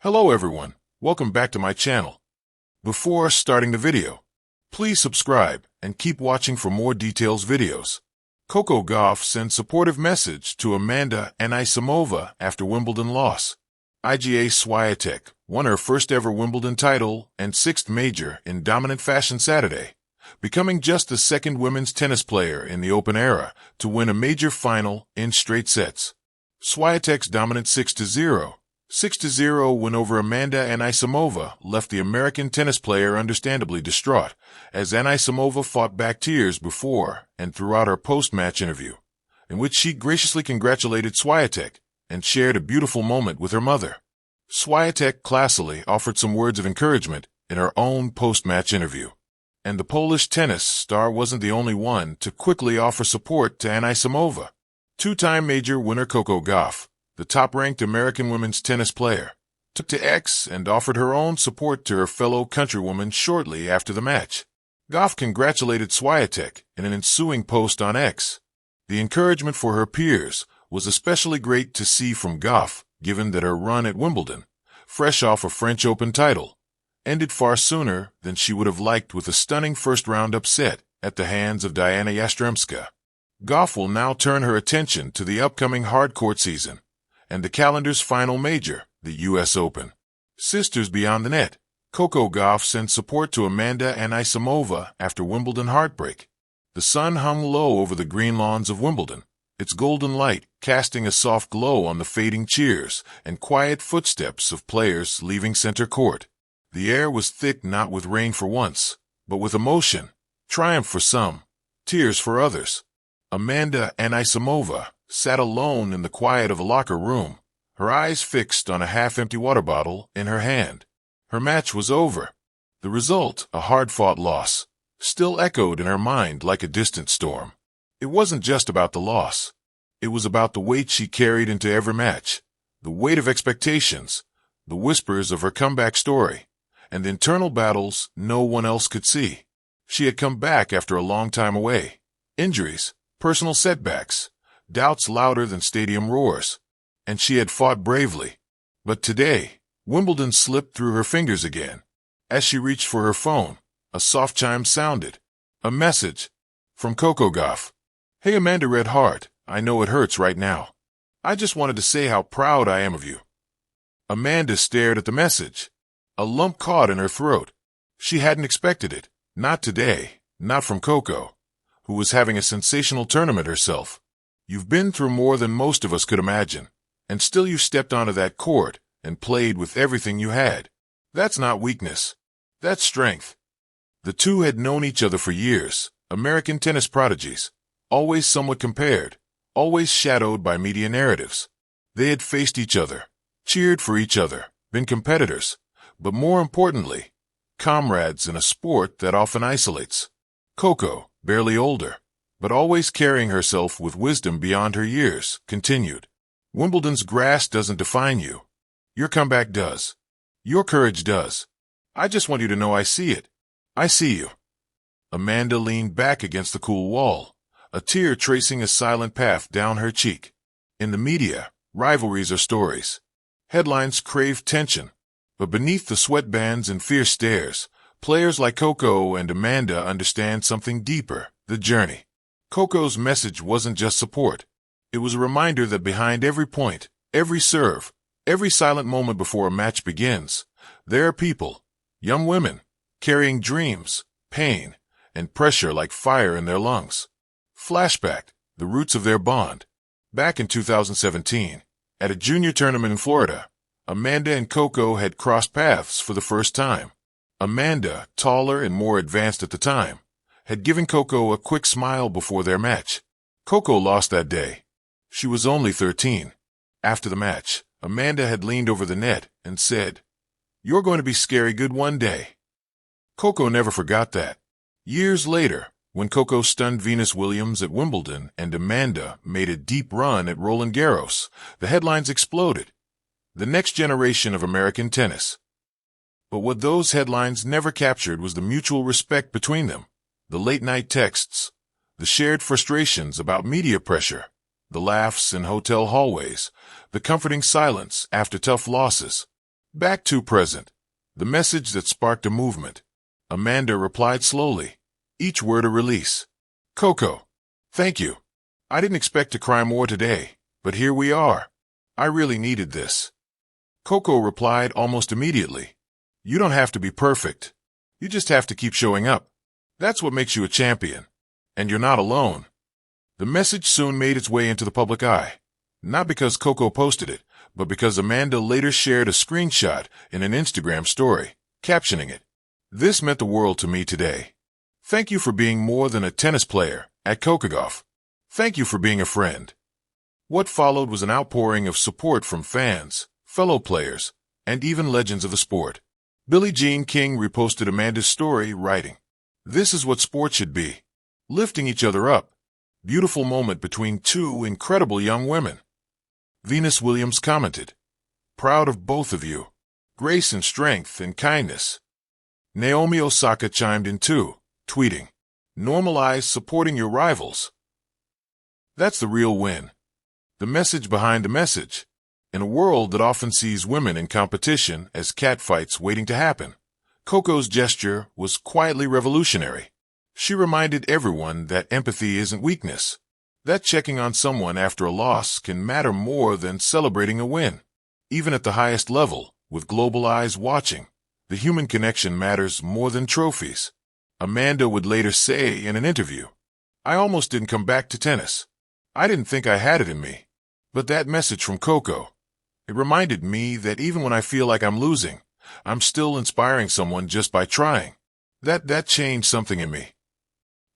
Hello everyone, welcome back to my channel. Before starting the video, please subscribe and keep watching for more details videos. Coco Gauff sends supportive message to Anisimova after Wimbledon loss. Iga Swiatek won her first ever Wimbledon title and sixth major in dominant fashion Saturday, becoming just the second women's tennis player in the Open era to win a major final in straight sets. Swiatek's dominant 6-0 win over Anisimova left the American tennis player understandably distraught, as Anisimova fought back tears before and throughout her post-match interview, in which she graciously congratulated Swiatek and shared a beautiful moment with her mother. Swiatek classily offered some words of encouragement in her own post-match interview. And the Polish tennis star wasn't the only one to quickly offer support to Anisimova. Two-time major winner Coco Gauff, the top-ranked American women's tennis player, took to X and offered her own support to her fellow countrywoman shortly after the match. Gauff congratulated Swiatek in an ensuing post on X. The encouragement for her peers was especially great to see from Gauff, given that her run at Wimbledon, fresh off a French Open title, ended far sooner than she would have liked with a stunning first-round upset at the hands of Diana Yastremska. Gauff will now turn her attention to the upcoming hard-court season and the calendar's final major, the U.S. Open. Sisters beyond the net, Coco Gauff sent support to Anisimova after Wimbledon heartbreak. The sun hung low over the green lawns of Wimbledon, its golden light casting a soft glow on the fading cheers and quiet footsteps of players leaving center court. The air was thick not with rain for once, but with emotion, triumph for some, tears for others. Anisimova sat alone in the quiet of a locker room, her eyes fixed on a half-empty water bottle in her hand. Her match was over. The result, a hard-fought loss, still echoed in her mind like a distant storm. It wasn't just about the loss. It was about the weight she carried into every match, the weight of expectations, the whispers of her comeback story, and internal battles no one else could see. She had come back after a long time away. Injuries, personal setbacks, doubts louder than stadium roars, and she had fought bravely. But today, Wimbledon slipped through her fingers again. As she reached for her phone, a soft chime sounded. A message from Coco Gauff. Hey Amanda Red Heart, I know it hurts right now. I just wanted to say how proud I am of you. Amanda stared at the message. A lump caught in her throat. She hadn't expected it. Not today, not from Coco, who was having a sensational tournament herself. You've been through more than most of us could imagine, and still you stepped onto that court and played with everything you had. That's not weakness. That's strength. The two had known each other for years, American tennis prodigies, always somewhat compared, always shadowed by media narratives. They had faced each other, cheered for each other, been competitors, but more importantly, comrades in a sport that often isolates. Coco, barely older, but always carrying herself with wisdom beyond her years, continued. Wimbledon's grass doesn't define you. Your comeback does. Your courage does. I just want you to know I see it. I see you. Amanda leaned back against the cool wall, a tear tracing a silent path down her cheek. In the media, rivalries are stories. Headlines crave tension. But beneath the sweatbands and fierce stares, players like Coco and Amanda understand something deeper, the journey. Coco's message wasn't just support. It was a reminder that behind every point, every serve, every silent moment before a match begins, there are people, young women, carrying dreams, pain, and pressure like fire in their lungs. Flashback, the roots of their bond. Back in 2017, at a junior tournament in Florida, Amanda and Coco had crossed paths for the first time. Amanda, taller and more advanced at the time, had given Coco a quick smile before their match. Coco lost that day. She was only 13. After the match, Amanda had leaned over the net and said, "You're going to be scary good one day." Coco never forgot that. Years later, when Coco stunned Venus Williams at Wimbledon and Amanda made a deep run at Roland Garros, the headlines exploded. The next generation of American tennis. But what those headlines never captured was the mutual respect between them, the late-night texts, the shared frustrations about media pressure, the laughs in hotel hallways, the comforting silence after tough losses. Back to present. The message that sparked a movement. Amanda replied slowly, each word a release. Coco, thank you. I didn't expect to cry more today, but here we are. I really needed this. Coco replied almost immediately. You don't have to be perfect. You just have to keep showing up. That's what makes you a champion. And you're not alone. The message soon made its way into the public eye. Not because Coco posted it, but because Amanda later shared a screenshot in an Instagram story, captioning it. This meant the world to me today. Thank you for being more than a tennis player at Coco Gauff. Thank you for being a friend. What followed was an outpouring of support from fans, fellow players, and even legends of the sport. Billie Jean King reposted Amanda's story, writing, "This is what sport should be. Lifting each other up. Beautiful moment between two incredible young women." Venus Williams commented, "Proud of both of you. Grace and strength and kindness." Naomi Osaka chimed in too, tweeting, "Normalize supporting your rivals. That's the real win." The message behind the message. In a world that often sees women in competition as catfights waiting to happen, Coco's gesture was quietly revolutionary. She reminded everyone that empathy isn't weakness, that checking on someone after a loss can matter more than celebrating a win. Even at the highest level, with global eyes watching, the human connection matters more than trophies. Amanda would later say in an interview, "I almost didn't come back to tennis. I didn't think I had it in me. But that message from Coco, it reminded me that even when I feel like I'm losing, I'm still inspiring someone just by trying. That changed something in me."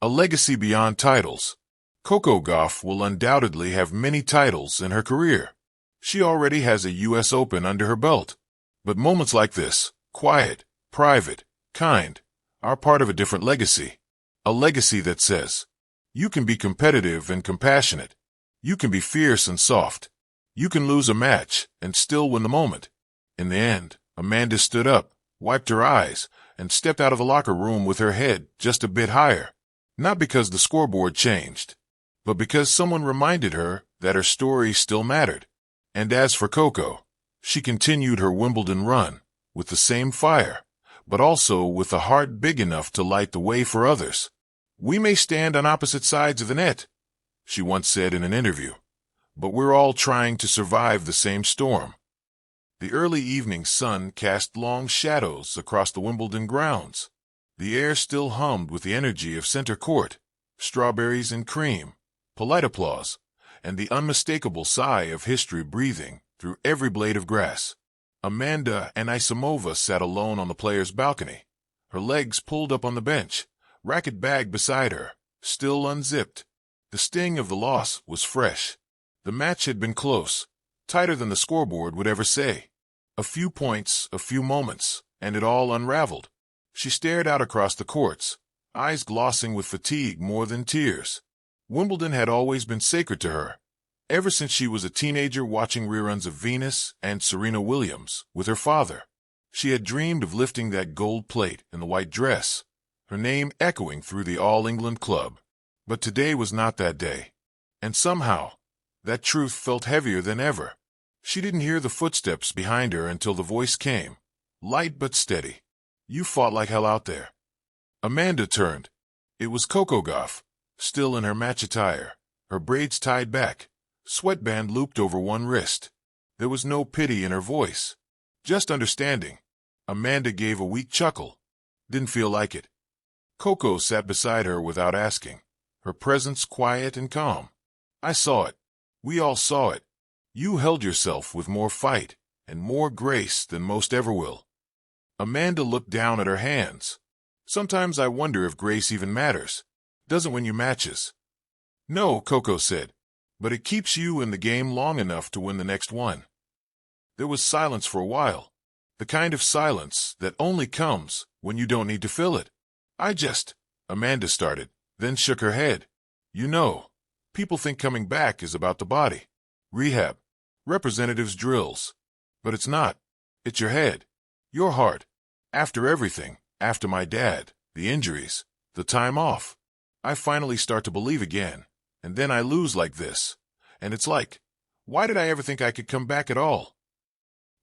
A legacy beyond titles. Coco Gauff will undoubtedly have many titles in her career. She already has a US Open under her belt. But moments like this, quiet, private, kind, are part of a different legacy. A legacy that says, you can be competitive and compassionate. You can be fierce and soft. You can lose a match and still win the moment. In the end, Amanda stood up, wiped her eyes, and stepped out of the locker room with her head just a bit higher. Not because the scoreboard changed, but because someone reminded her that her story still mattered. And as for Coco, she continued her Wimbledon run with the same fire, but also with a heart big enough to light the way for others. "We may stand on opposite sides of the net," she once said in an interview, "but we're all trying to survive the same storm." The early evening sun cast long shadows across the Wimbledon grounds. The air still hummed with the energy of center court, strawberries and cream, polite applause, and the unmistakable sigh of history breathing through every blade of grass. Amanda Anisimova sat alone on the players' balcony, her legs pulled up on the bench, racket bag beside her, still unzipped. The sting of the loss was fresh. The match had been close, tighter than the scoreboard would ever say. A few points, a few moments, and it all unraveled. She stared out across the courts, eyes glossing with fatigue more than tears. Wimbledon had always been sacred to her, ever since she was a teenager watching reruns of Venus and Serena Williams with her father. She had dreamed of lifting that gold plate in the white dress, her name echoing through the All England club. But today was not that day. And somehow, that truth felt heavier than ever. She didn't hear the footsteps behind her until the voice came, light but steady. "You fought like hell out there." Amanda turned. It was Coco Gauff, still in her match attire, her braids tied back, sweatband looped over one wrist. There was no pity in her voice, just understanding. Amanda gave a weak chuckle. Didn't feel like it. Coco sat beside her without asking, her presence quiet and calm. "I saw it. We all saw it. You held yourself with more fight and more grace than most ever will." Amanda looked down at her hands. "Sometimes I wonder if grace even matters. Doesn't win you matches." "No," Coco said, "but it keeps you in the game long enough to win the next one." There was silence for a while, the kind of silence that only comes when you don't need to fill it. Amanda started, then shook her head. "You know, people think coming back is about the body. Rehab, representatives' drills. But it's not. It's your head, your heart. After everything, after my dad, the injuries, the time off, I finally start to believe again, and then I lose like this. And it's like, why did I ever think I could come back at all?"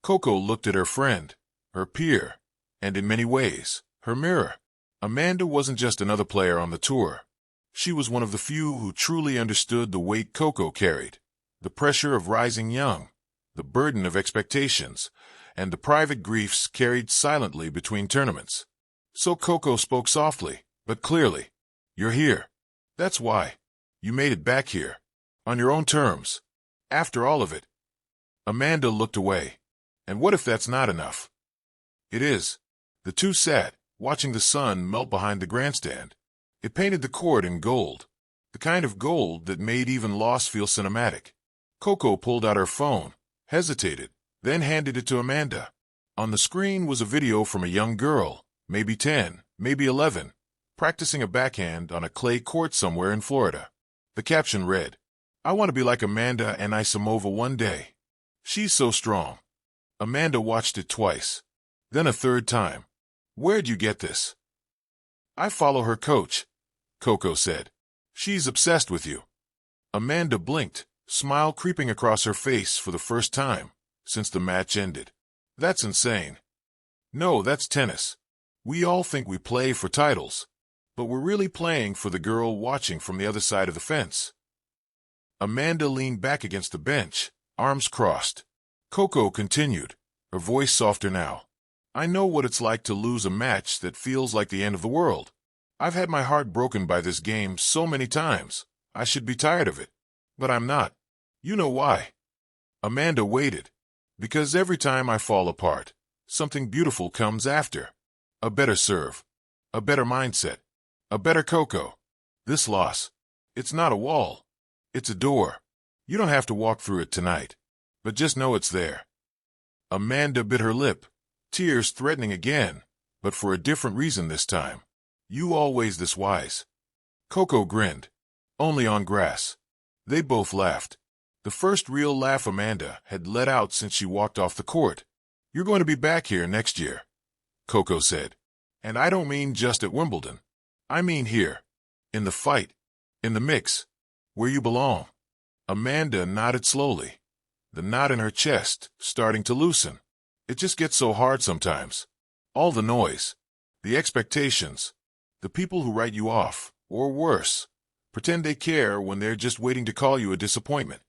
Coco looked at her friend, her peer, and in many ways, her mirror. Amanda wasn't just another player on the tour. She was one of the few who truly understood the weight Coco carried, the pressure of rising young, the burden of expectations, and the private griefs carried silently between tournaments. So Coco spoke softly, but clearly. You're here. That's why. You made it back here. On your own terms. After all of it. Amanda looked away. And what if that's not enough? It is. The two sat, watching the sun melt behind the grandstand. It painted the court in gold. The kind of gold that made even loss feel cinematic. Coco pulled out her phone, hesitated, then handed it to Amanda. On the screen was a video from a young girl, maybe 10, maybe 11, practicing a backhand on a clay court somewhere in Florida. The caption read, "I want to be like Amanda Anisimova one day. She's so strong." Amanda watched it twice, then a third time. "Where'd you get this?" "I follow her coach," Coco said. "She's obsessed with you." Amanda blinked, smile creeping across her face for the first time since the match ended. "That's insane." "No, that's tennis. We all think we play for titles, but we're really playing for the girl watching from the other side of the fence." Amanda leaned back against the bench, arms crossed. Coco continued, her voice softer now. "I know what it's like to lose a match that feels like the end of the world. I've had my heart broken by this game so many times. I should be tired of it. But I'm not. You know why?" Amanda waited. "Because every time I fall apart, something beautiful comes after. A better serve. A better mindset. A better Coco. This loss, it's not a wall. It's a door. You don't have to walk through it tonight, but just know it's there." Amanda bit her lip, tears threatening again, but for a different reason this time. "You always this wise." Coco grinned. "Only on grass." They both laughed. The first real laugh Amanda had let out since she walked off the court. "You're going to be back here next year," Coco said. "And I don't mean just at Wimbledon. I mean here. In the fight. In the mix. Where you belong." Amanda nodded slowly, the knot in her chest starting to loosen. It just gets so hard sometimes. All the noise. The expectations. The people who write you off, or worse, pretend they care when they're just waiting to call you a disappointment.